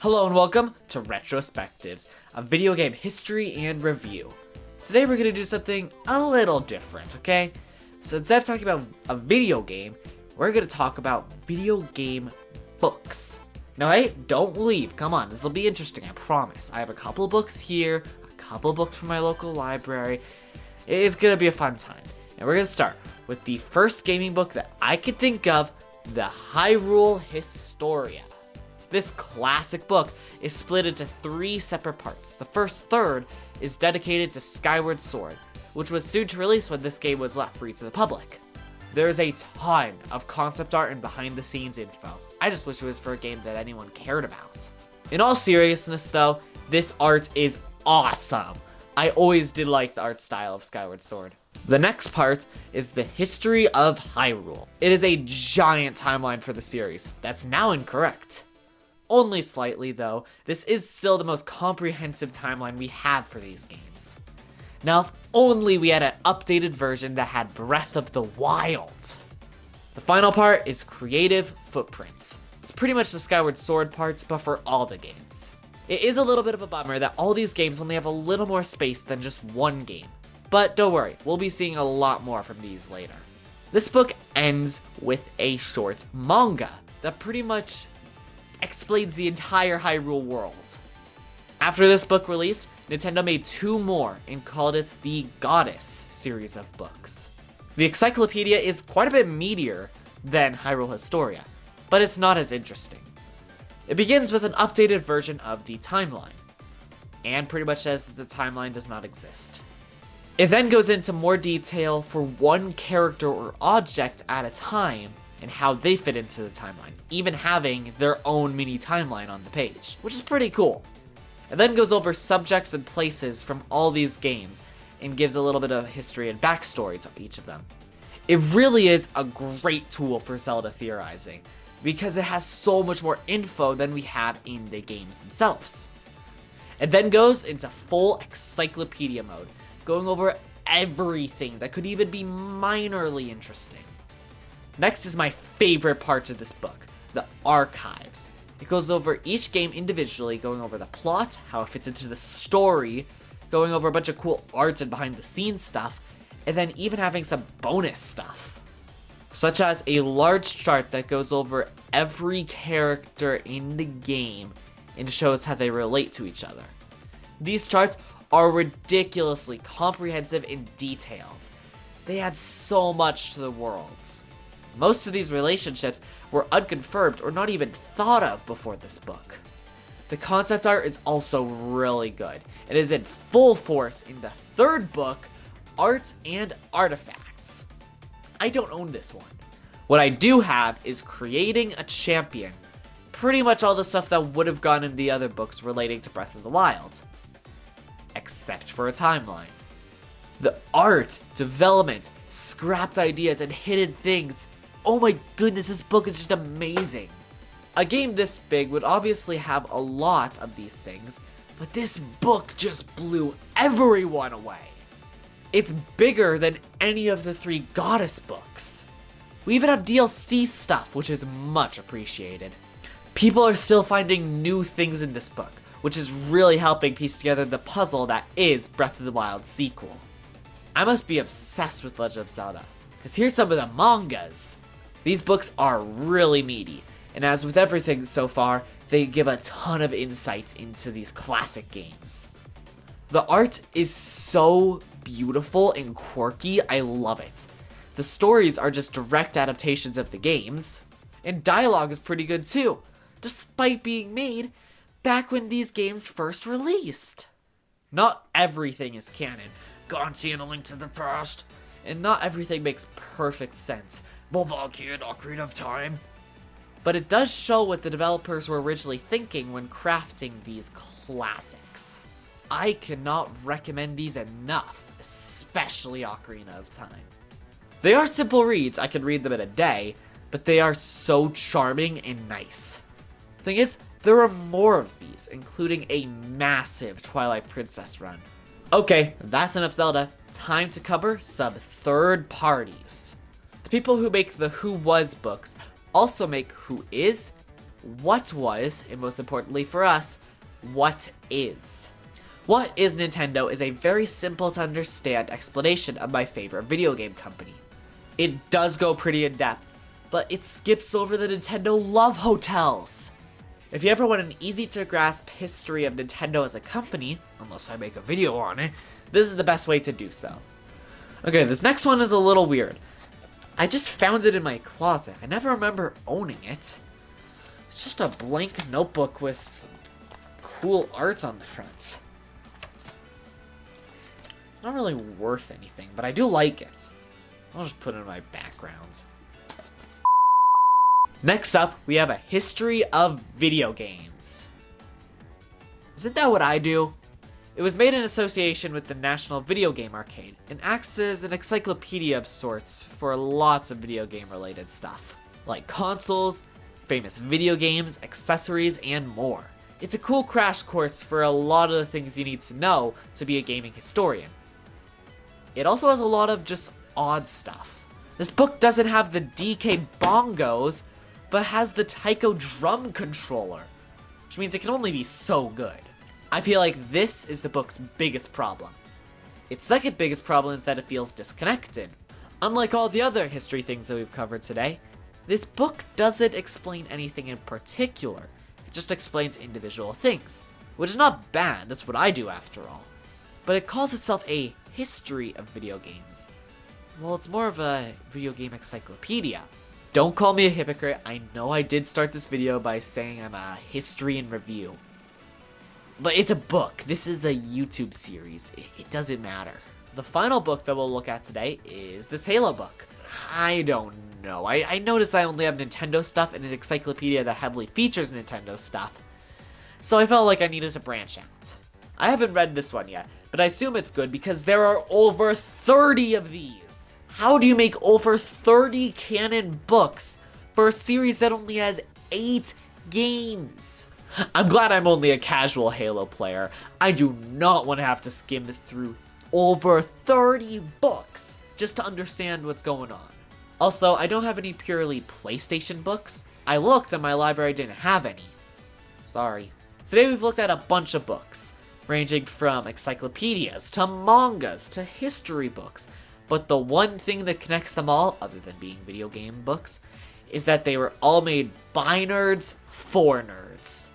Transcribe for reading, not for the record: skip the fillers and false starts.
Hello and welcome to Retrospectives, a video game history and review. Today we're going to do something a little different, okay? So instead of talking about a video game, we're going to talk about video game books. Now, hey, don't leave. Come on, this will be interesting, I promise. I have a couple books here, a couple books from my local library. It's going to be a fun time. And we're going to start with the first gaming book that I could think of, the Hyrule Historia. This classic book is split into 3 separate parts. The first third is dedicated to Skyward Sword, which was soon to release when this game was left free to the public. There is a ton of concept art and behind the scenes info. I just wish it was for a game that anyone cared about. In all seriousness though, this art is awesome. I always did like the art style of Skyward Sword. The next part is the history of Hyrule. It is a giant timeline for the series. That's now incorrect. Only slightly though, this is still the most comprehensive timeline we have for these games. Now, if only we had an updated version that had Breath of the Wild. The final part is Creative Footprints. It's pretty much the Skyward Sword part, but for all the games. It is a little bit of a bummer that all these games only have a little more space than just one game. But don't worry, we'll be seeing a lot more from these later. This book ends with a short manga that pretty much explains the entire Hyrule world. After this book released, Nintendo made 2 more and called it the Goddess series of books. The encyclopedia is quite a bit meatier than Hyrule Historia, but it's not as interesting. It begins with an updated version of the timeline, and pretty much says that the timeline does not exist. It then goes into more detail for one character or object at a time, and how they fit into the timeline, even having their own mini timeline on the page, which is pretty cool. It then goes over subjects and places from all these games, and gives a little bit of history and backstory to each of them. It really is a great tool for Zelda theorizing, because it has so much more info than we have in the games themselves. It then goes into full encyclopedia mode, going over everything that could even be minorly interesting. Next is my favorite part of this book, the archives. It goes over each game individually, going over the plot, how it fits into the story, going over a bunch of cool art and behind the scenes stuff, and then even having some bonus stuff. Such as a large chart that goes over every character in the game and shows how they relate to each other. These charts are ridiculously comprehensive and detailed. They add so much to the worlds. Most of these relationships were unconfirmed or not even thought of before this book. The concept art is also really good. It is in full force in the 3rd book, Art and Artifacts. I don't own this one. What I do have is Creating a Champion. Pretty much all the stuff that would have gone in the other books relating to Breath of the Wild. Except for a timeline. The art, development, scrapped ideas, and hidden things. Oh my goodness, this book is just amazing. A game this big would obviously have a lot of these things, but this book just blew everyone away. It's bigger than any of the 3 Goddess books. We even have DLC stuff, which is much appreciated. People are still finding new things in this book, which is really helping piece together the puzzle that is Breath of the Wild sequel. I must be obsessed with Legend of Zelda, because here's some of the mangas. These books are really meaty, and as with everything so far, they give a ton of insight into these classic games. The art is so beautiful and quirky, I love it. The stories are just direct adaptations of the games, and dialogue is pretty good too, despite being made back when these games first released. Not everything is canon, Gonchi and A Link to the Past, and not everything makes perfect sense. Volvalky and Ocarina of Time. But it does show what the developers were originally thinking when crafting these classics. I cannot recommend these enough, especially Ocarina of Time. They are simple reads, I can read them in a day, but they are so charming and nice. Thing is, there are more of these, including a massive Twilight Princess run. Okay, that's enough Zelda. Time to cover some third parties. The people who make the Who Was books also make Who Is, what was, and most importantly for us, what is. What is Nintendo is a very simple to understand explanation of my favorite video game company. It does go pretty in depth, but it skips over the Nintendo love hotels. If you ever want an easy to grasp history of Nintendo as a company, unless I make a video on it, this is the best way to do so. Okay, this next one is a little weird. I just found it in my closet. I never remember owning it. It's just a blank notebook with cool art on the front. It's not really worth anything, but I do like it. I'll just put it in my background. Next up, we have a history of video games. Isn't that what I do? It was made in association with the National Video Game Arcade and acts as an encyclopedia of sorts for lots of video game related stuff, like consoles, famous video games, accessories, and more. It's a cool crash course for a lot of the things you need to know to be a gaming historian. It also has a lot of just odd stuff. This book doesn't have the DK bongos, but has the taiko drum controller, which means it can only be so good. I feel like this is the book's biggest problem. Its second biggest problem is that it feels disconnected. Unlike all the other history things that we've covered today, this book doesn't explain anything in particular. It just explains individual things, which is not bad, that's what I do after all. But it calls itself a history of video games. Well, it's more of a video game encyclopedia. Don't call me a hypocrite. I know I did start this video by saying I'm a history and review. But it's a book. This is a YouTube series. It doesn't matter. The final book that we'll look at today is this Halo book. I don't know. I noticed I only have Nintendo stuff and an encyclopedia that heavily features Nintendo stuff. So I felt like I needed to branch out. I haven't read this one yet, but I assume it's good because there are over 30 of these. How do you make over 30 canon books for a series that only has 8 games? I'm glad I'm only a casual Halo player. I do not want to have to skim through over 30 books just to understand what's going on. Also, I don't have any purely PlayStation books. I looked and my library didn't have any. Sorry. Today we've looked at a bunch of books, ranging from encyclopedias to mangas to history books. But the one thing that connects them all, other than being video game books, is that they were all made by nerds for nerds.